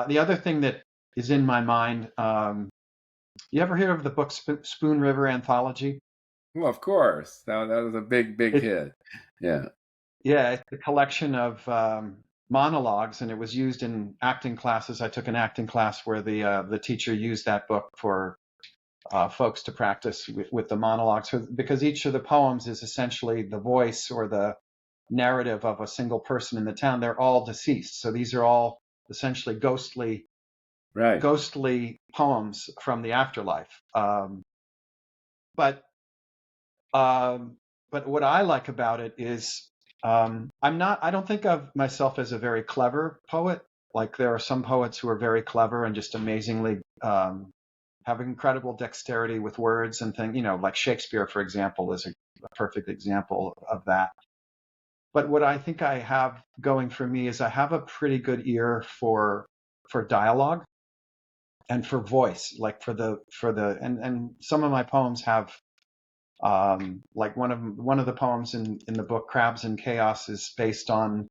The other thing that is in my mind, you ever hear of the book Spoon River Anthology? Well, of course. That was a big It, hit. Yeah. yeah, it's a collection of monologues, and it was used in acting classes. I took an acting class where the teacher used that book for folks to practice with the monologues, because each of the poems is essentially the voice or the narrative of a single person in the town. They're all deceased, so these are all essentially Right. ghostly poems from the afterlife. But um, but what I like about it is I don't think of myself as a very clever poet. Like there are some poets who are very clever and just amazingly have incredible dexterity with words and things. Like Shakespeare, for example, is a perfect example of that. But what I think I have going for me is I have a pretty good ear for dialogue and for voice, like and some of my poems have like one of the poems in the book Crabs and Chaos is based on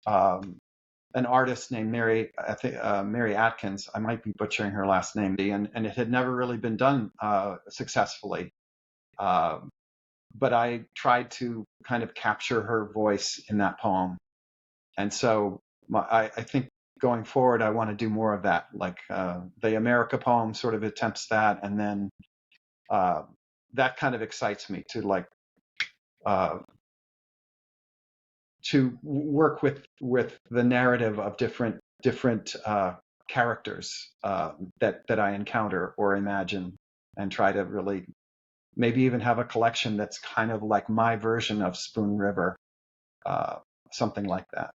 um, an artist named Mary Atkins. I might be butchering her last name, and it had never really been done successfully. Uh, but I tried to kind of capture her voice in that poem, and so I think going forward I want to do more of that. Like the America poem sort of attempts that, and then uh, that kind of excites me to like uh, to work with the narrative of different characters that I encounter or imagine, and try to really maybe even have a collection that's kind of like my version of Spoon River, uh, something like that.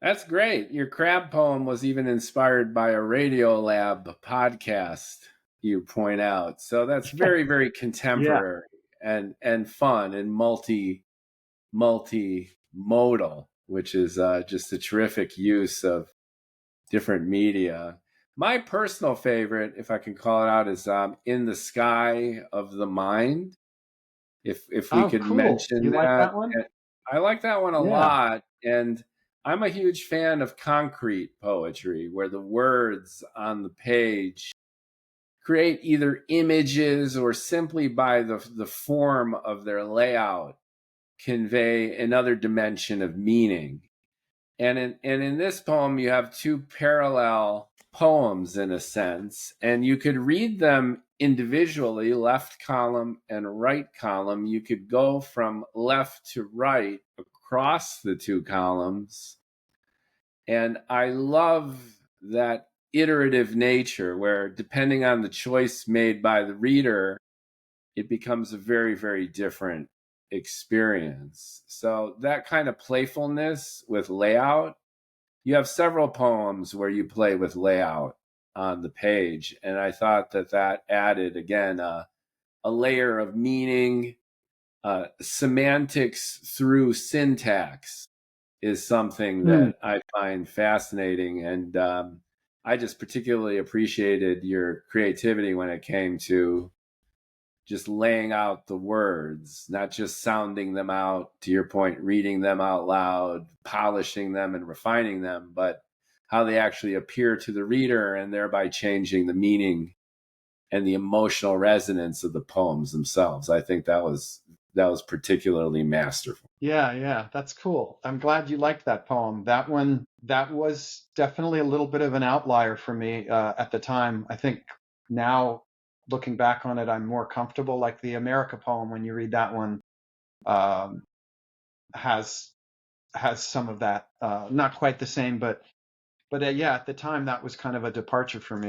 That's great. Your crab poem was even inspired by a Radio Lab podcast, you point out. So that's very Yeah, contemporary and fun and multimodal, which is just a terrific use of different media. My personal favorite, if I can call it out, is "In the Sky of the Mind." If we oh could cool, mention you like that, that one? I like that one a Yeah. lot, and I'm a huge fan of concrete poetry, where the words on the page create either images or simply by the form of their layout convey another dimension of meaning. And in this poem, you have two parallel poems in a sense, and you could read them individually, left column and right column. You could go from left to right across the two columns. And I love that iterative nature where, depending on the choice made by the reader, it becomes a very different experience. So, that kind of playfulness with layout, you have several poems where you play with layout on the page. And I thought that added, again, a layer of meaning. Semantics through syntax is something Hmm. that I find fascinating. And I just particularly appreciated your creativity when it came to just laying out the words, not just sounding them out, to your point, reading them out loud, polishing them and refining them, but how they actually appear to the reader and thereby changing the meaning and the emotional resonance of the poems themselves. I think that was particularly masterful. Yeah, that's cool. I'm glad you liked that poem. That one, that was definitely a little bit of an outlier for me at the time. I think now, looking back on it, I'm more comfortable. Like the America poem, when you read that one, um, has has some of that. Not quite the same, but yeah, at the time that was kind of a departure for me.